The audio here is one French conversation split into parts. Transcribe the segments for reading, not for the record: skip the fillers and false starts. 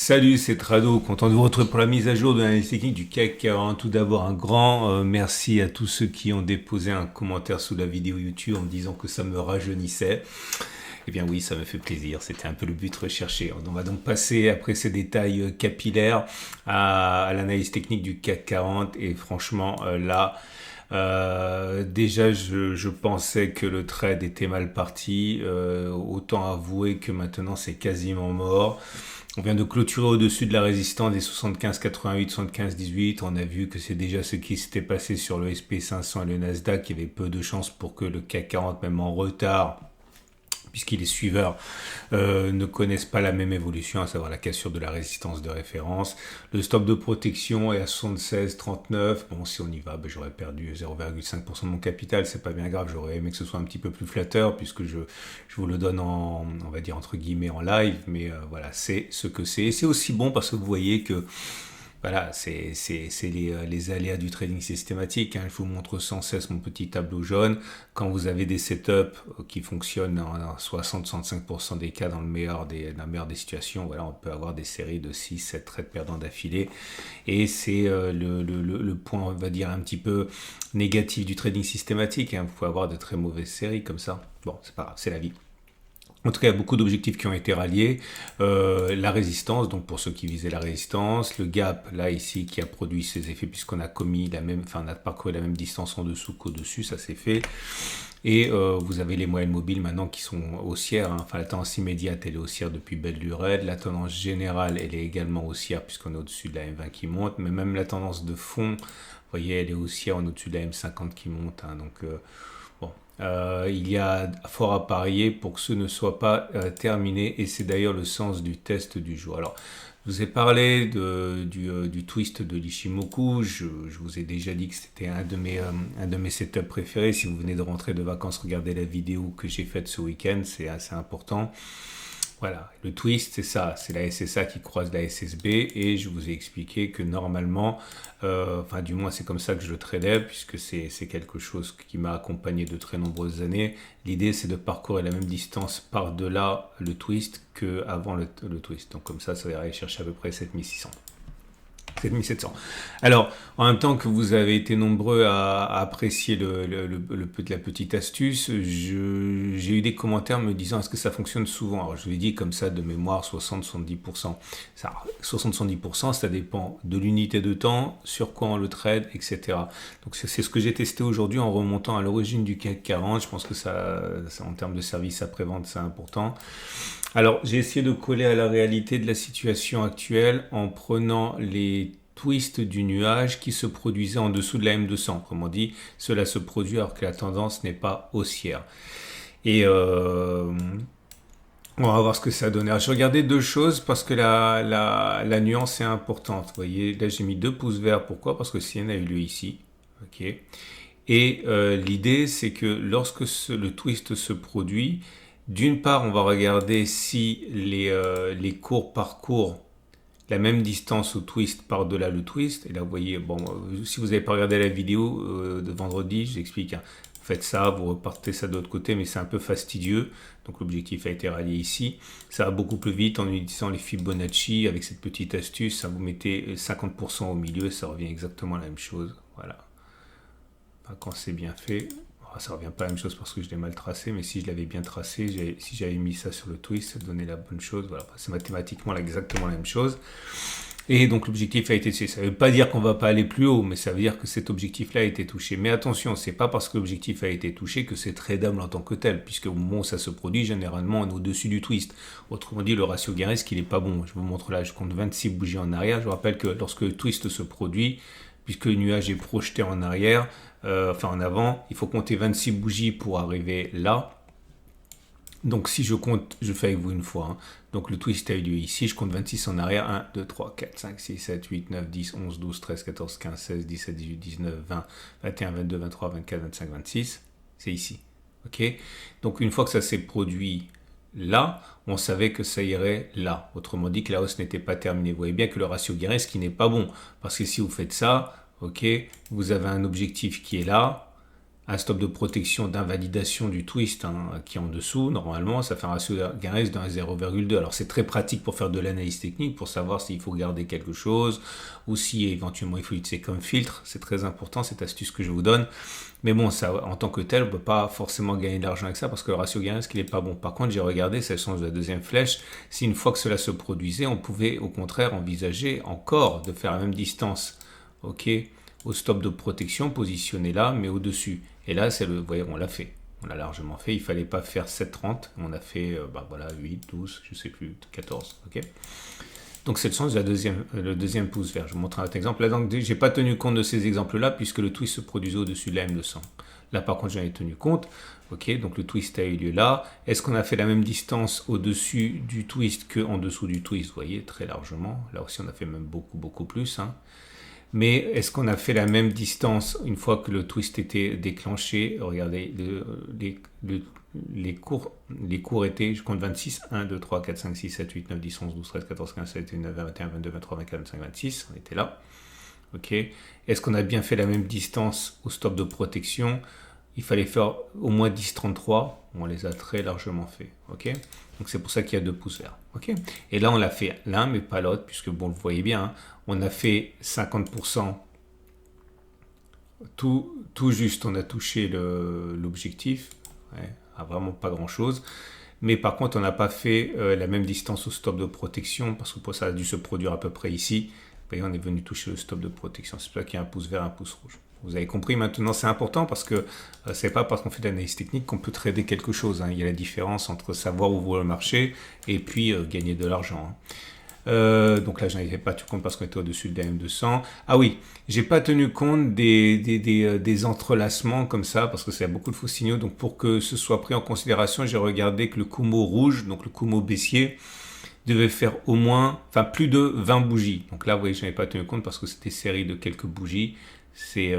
Salut, c'est Trado, content de vous retrouver pour la mise à jour de l'analyse technique du CAC 40. Tout d'abord, un grand merci à tous ceux qui ont déposé un commentaire sous la vidéo YouTube en me disant que ça me rajeunissait. Eh bien oui, ça me fait plaisir, c'était un peu le but recherché. On va donc passer, après ces détails capillaires, à l'analyse technique du CAC 40. Et franchement, déjà, je pensais que le trade était mal parti. Autant avouer que maintenant, c'est quasiment mort. On vient de clôturer au-dessus de la résistance des 75,88, 75,18. On a vu que c'est déjà ce qui s'était passé sur le SP500 et le Nasdaq. Il y avait peu de chances pour que le CAC 40, même en retard, puisque les suiveurs ne connaissent pas la même évolution, à savoir la cassure de la résistance de référence. Le stop de protection est à 76,39. Bon, si on y va, j'aurais perdu 0,5% de mon capital, c'est pas bien grave, j'aurais aimé que ce soit un petit peu plus flatteur, puisque je vous le donne on va dire entre guillemets en live, mais voilà, c'est ce que c'est. Et c'est aussi bon parce que vous voyez que voilà, c'est les aléas du trading systématique. Je vous montre sans cesse mon petit tableau jaune. Quand vous avez des setups qui fonctionnent en 60-65% des cas dans la meilleure des situations, voilà, on peut avoir des séries de 6-7 trades perdants d'affilée. Et c'est le point, on va dire, un petit peu négatif du trading systématique. Vous pouvez avoir de très mauvaises séries comme ça. Bon, c'est pas grave, c'est la vie. En tout cas, il y a beaucoup d'objectifs qui ont été ralliés. La résistance, donc pour ceux qui visaient la résistance, le gap, là ici, qui a produit ses effets puisqu'on a on a parcouru la même distance en dessous qu'au-dessus, ça s'est fait. Et vous avez les moyennes mobiles maintenant qui sont haussières. Enfin, la tendance immédiate, elle est haussière depuis belle lurette. La tendance générale, elle est également haussière puisqu'on est au-dessus de la M20 qui monte. Mais même la tendance de fond, vous voyez, elle est haussière, on est au-dessus de la M50 qui monte. Bon, il y a fort à parier pour que ce ne soit pas terminé, et c'est d'ailleurs le sens du test du jour. Alors, je vous ai parlé du twist de l'Ishimoku. Je vous ai déjà dit que c'était un de mes setups préférés. Si vous venez de rentrer de vacances, regardez la vidéo que j'ai faite ce week-end, c'est assez important. Voilà, le twist, c'est ça, c'est la SSA qui croise la SSB, et je vous ai expliqué que normalement, enfin du moins c'est comme ça que je le tradais, puisque c'est quelque chose qui m'a accompagné de très nombreuses années. L'idée, c'est de parcourir la même distance par-delà le twist qu'avant le twist. Donc comme ça va aller chercher à peu près 7600. 7700. Alors, en même temps que vous avez été nombreux à apprécier la petite astuce, j'ai eu des commentaires me disant est-ce que ça fonctionne souvent. Alors, je vous ai dit comme ça de mémoire 60-70%. 60-70%, ça dépend de l'unité de temps, sur quoi on le trade, etc. Donc, c'est ce que j'ai testé aujourd'hui en remontant à l'origine du CAC 40. Je pense que ça en termes de service après-vente, c'est important. Alors, j'ai essayé de coller à la réalité de la situation actuelle en prenant les twists du nuage qui se produisaient en dessous de la M200. Autrement dit, cela se produit alors que la tendance n'est pas haussière. Et on va voir ce que ça donne. Alors, je regardais deux choses parce que la nuance est importante. Vous voyez, là j'ai mis 2 pouces verts. Pourquoi? Parce que CN a eu lieu ici. Ok. Et l'idée, c'est que lorsque le twist se produit, d'une part, on va regarder si les cours parcourent la même distance au twist par-delà le twist. Et là, vous voyez, bon, si vous n'avez pas regardé la vidéo de vendredi, je vous explique. Vous faites ça, vous repartez ça de l'autre côté, mais c'est un peu fastidieux. Donc l'objectif a été rallié ici. Ça va beaucoup plus vite en utilisant les Fibonacci avec cette petite astuce. Ça vous mettez 50% au milieu, ça revient exactement à la même chose. Voilà. Enfin, quand c'est bien fait. Ça revient pas à la même chose parce que je l'ai mal tracé, mais si je l'avais bien tracé, si j'avais mis ça sur le twist, ça donnait la bonne chose. Voilà, c'est mathématiquement exactement la même chose. Et donc l'objectif a été touché. Ça ne veut pas dire qu'on ne va pas aller plus haut, mais ça veut dire que cet objectif-là a été touché. Mais attention, c'est pas parce que l'objectif a été touché que c'est tradable en tant que tel, puisque au moment où ça se produit, généralement on est au-dessus du twist. Autrement dit, le ratio gain-risque, il n'est pas bon. Je vous montre là, je compte 26 bougies en arrière. Je vous rappelle que lorsque le twist se produit, puisque le nuage est projeté en arrière, en avant, il faut compter 26 bougies pour arriver là. Donc si je compte, je fais avec vous une fois. Donc le twist a eu lieu ici, je compte 26 en arrière. 1, 2, 3, 4, 5, 6, 7, 8, 9, 10, 11, 12, 13, 14, 15, 16, 17, 18, 19, 20, 21, 22, 23, 24, 25, 26. C'est ici. Ok. Donc une fois que ça s'est produit là, on savait que ça irait là. Autrement dit que la hausse n'était pas terminée. Vous voyez bien que le ratio gain-risque qui n'est pas bon. Parce que si vous faites ça, ok, vous avez un objectif qui est là, un stop de protection d'invalidation du twist qui est en dessous. Normalement, ça fait un ratio gain-risque de 0,2. Alors, c'est très pratique pour faire de l'analyse technique, pour savoir s'il faut garder quelque chose ou si éventuellement il faut utiliser comme filtre. C'est très important, cette astuce que je vous donne. Mais bon, ça, en tant que tel, on ne peut pas forcément gagner de l'argent avec ça parce que le ratio gain-risque, il n'est pas bon. Par contre, j'ai regardé, c'est le sens de la deuxième flèche. Si une fois que cela se produisait, on pouvait au contraire envisager encore de faire la même distance, au stop de protection, positionné là, mais au-dessus. Et là, vous voyez, on l'a fait. On l'a largement fait. Il ne fallait pas faire 7,30. On a fait 8, 12, je ne sais plus, 14. Donc, c'est le sens de le deuxième pouce vert. Je vous montre un autre exemple. Là, donc, je n'ai pas tenu compte de ces exemples-là puisque le twist se produisait au-dessus de la M200. Là, par contre, j'en ai tenu compte. Donc le twist a eu lieu là. Est-ce qu'on a fait la même distance au-dessus du twist qu'en dessous du twist? Vous voyez, très largement. Là aussi, on a fait même beaucoup plus. Mais est-ce qu'on a fait la même distance une fois que le twist était déclenché? Regardez, les cours étaient, je compte 26, 1, 2, 3, 4, 5, 6, 7, 8, 9, 10, 11, 12, 13, 14, 15, 16, 19, 20, 21, 22, 23, 24, 25, 26, on était là. Est-ce qu'on a bien fait la même distance au stop de protection? Il fallait faire au moins 10, 33, on les a très largement fait. Donc c'est pour ça qu'il y a 2 pouces verts. Et là, on l'a fait l'un, mais pas l'autre, puisque bon, vous voyez bien, on a fait 50%, tout juste, on a touché l'objectif, vraiment pas grand-chose. Mais par contre, on n'a pas fait la même distance au stop de protection, parce que ça a dû se produire à peu près ici. Et on est venu toucher le stop de protection. C'est pour ça qu'il y a un pouce vert, un pouce rouge. Vous avez compris maintenant, c'est important parce que c'est pas parce qu'on fait de l'analyse technique qu'on peut trader quelque chose. Il y a la différence entre savoir où va le marché et puis gagner de l'argent. Donc là, je n'avais pas tenu compte parce qu'on était au-dessus de la M200. Ah oui, j'ai pas tenu compte des entrelacements comme ça parce que c'est beaucoup de faux signaux. Donc pour que ce soit pris en considération, j'ai regardé que le Kumo rouge, donc le Kumo baissier, devait faire au moins, plus de 20 bougies. Donc là, vous voyez, je n'avais pas tenu compte parce que c'était série de quelques bougies. Il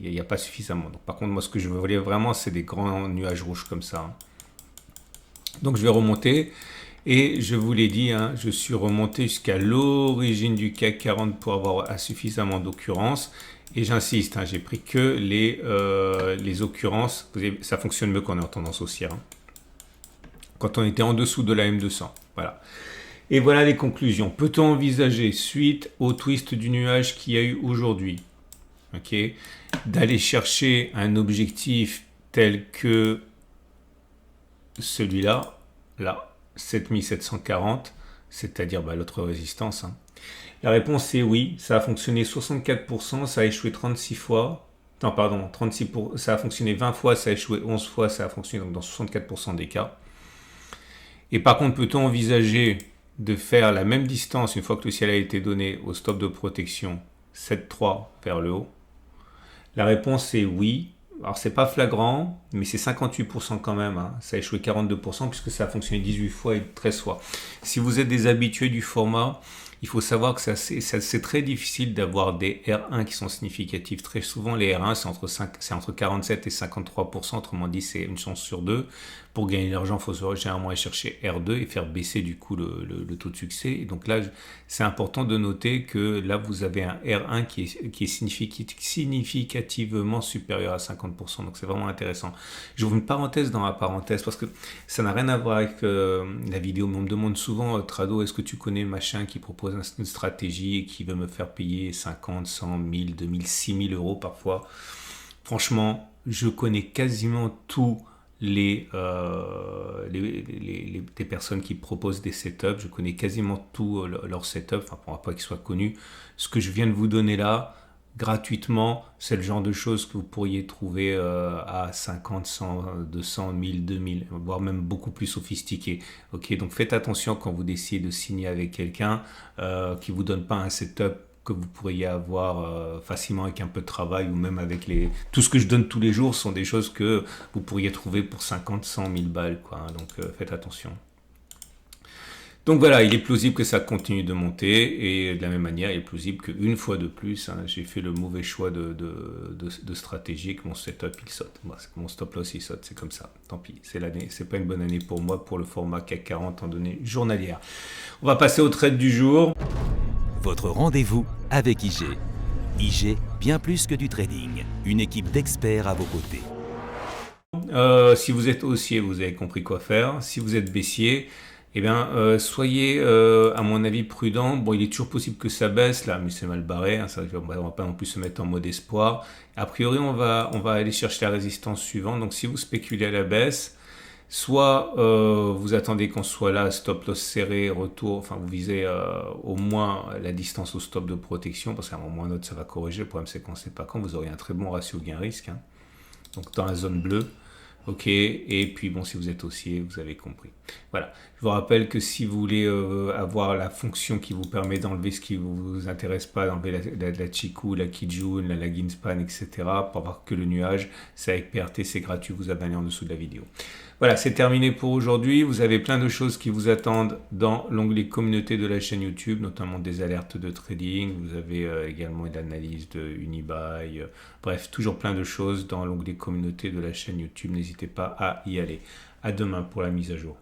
n'y a pas suffisamment. Donc, par contre, moi, ce que je voulais vraiment, c'est des grands nuages rouges comme ça. Donc, je vais remonter. Et je vous l'ai dit, je suis remonté jusqu'à l'origine du CAC 40 pour avoir suffisamment d'occurrences. Et j'insiste, j'ai pris que les occurrences. Ça fonctionne mieux quand on est en tendance haussière. Quand on était en dessous de la M200. Voilà. Et voilà les conclusions. Peut-on envisager, suite au twist du nuage qu'il y a eu aujourd'hui, d'aller chercher un objectif tel que celui-là, là, 7740, c'est-à-dire l'autre résistance. La réponse est oui. Ça a fonctionné 64%, ça a échoué 36 fois. Non, pardon, 36%, ça a fonctionné 20 fois, ça a échoué 11 fois, ça a fonctionné donc dans 64% des cas. Et par contre, peut-on envisager de faire la même distance une fois que le ciel a été donné au stop de protection 7,3 vers le haut? La réponse est oui. Alors, c'est pas flagrant, mais c'est 58% quand même. Ça a échoué 42% puisque ça a fonctionné 18 fois et 13 fois. Si vous êtes des habitués du format, il faut savoir que c'est très difficile d'avoir des R1 qui sont significatifs. Très souvent, les R1, c'est entre 47 et 53%. Autrement dit, c'est une chance sur 2. Pour gagner de l'argent, il faut généralement aller chercher R2 et faire baisser du coup le taux de succès. Et donc là, c'est important de noter que là, vous avez un R1 qui est significativement supérieur à 50%. Donc c'est vraiment intéressant. J'ouvre une parenthèse dans la parenthèse parce que ça n'a rien à voir avec la vidéo. Mais on me demande souvent, Trado, est-ce que tu connais machin qui propose une stratégie et qui veut me faire payer 50, 100, 1000, 2000, 6000 euros parfois? Franchement, je connais quasiment tous des personnes qui proposent des setups. Je connais quasiment tout leur setup, pour pas qu'ils soient connus. Ce que je viens de vous donner là, gratuitement, c'est le genre de choses que vous pourriez trouver à 50, 100, 200, 1000, 2000, voire même beaucoup plus sophistiqué. Donc faites attention quand vous décidez de signer avec quelqu'un qui vous donne pas un setup que vous pourriez avoir facilement avec un peu de travail ou même avec tout ce que je donne tous les jours sont des choses que vous pourriez trouver pour 50, 100, 1000 balles, Donc faites attention. Donc voilà, il est plausible que ça continue de monter et de la même manière, il est plausible qu'une fois de plus, j'ai fait le mauvais choix de stratégie, que mon setup il saute. Mon stop loss il saute, c'est comme ça. Tant pis, c'est l'année, c'est pas une bonne année pour moi pour le format CAC 40 en données journalières. On va passer au trade du jour. Votre rendez-vous avec IG. IG, bien plus que du trading. Une équipe d'experts à vos côtés. Si vous êtes haussier, vous avez compris quoi faire. Si vous êtes baissier, soyez à mon avis prudent. Bon, il est toujours possible que ça baisse là, mais c'est mal barré, hein, on va pas non plus se mettre en mode espoir. A priori, on va aller chercher la résistance suivante. Donc si vous spéculez à la baisse, soit vous attendez qu'on soit là, stop loss serré, retour, enfin vous visez au moins la distance au stop de protection, parce qu'à un moment ou un autre ça va corriger. Le problème c'est qu'on ne sait pas quand. Vous aurez un très bon ratio gain-risque, hein. Donc dans la zone bleue. Ok, et puis bon, si vous êtes haussier, vous avez compris. Voilà, je vous rappelle que si vous voulez avoir la fonction qui vous permet d'enlever ce qui ne vous intéresse pas, d'enlever la Chiku, la Kijun, la Ginspan, etc., pour avoir que le nuage, c'est avec PRT, c'est gratuit, vous abonnez en dessous de la vidéo. Voilà, c'est terminé pour aujourd'hui. Vous avez plein de choses qui vous attendent dans l'onglet communauté de la chaîne YouTube, notamment des alertes de trading. Vous avez également une analyse de Unibuy. Bref, toujours plein de choses dans l'onglet communauté de la chaîne YouTube. N'hésitez pas à y aller. À demain pour la mise à jour.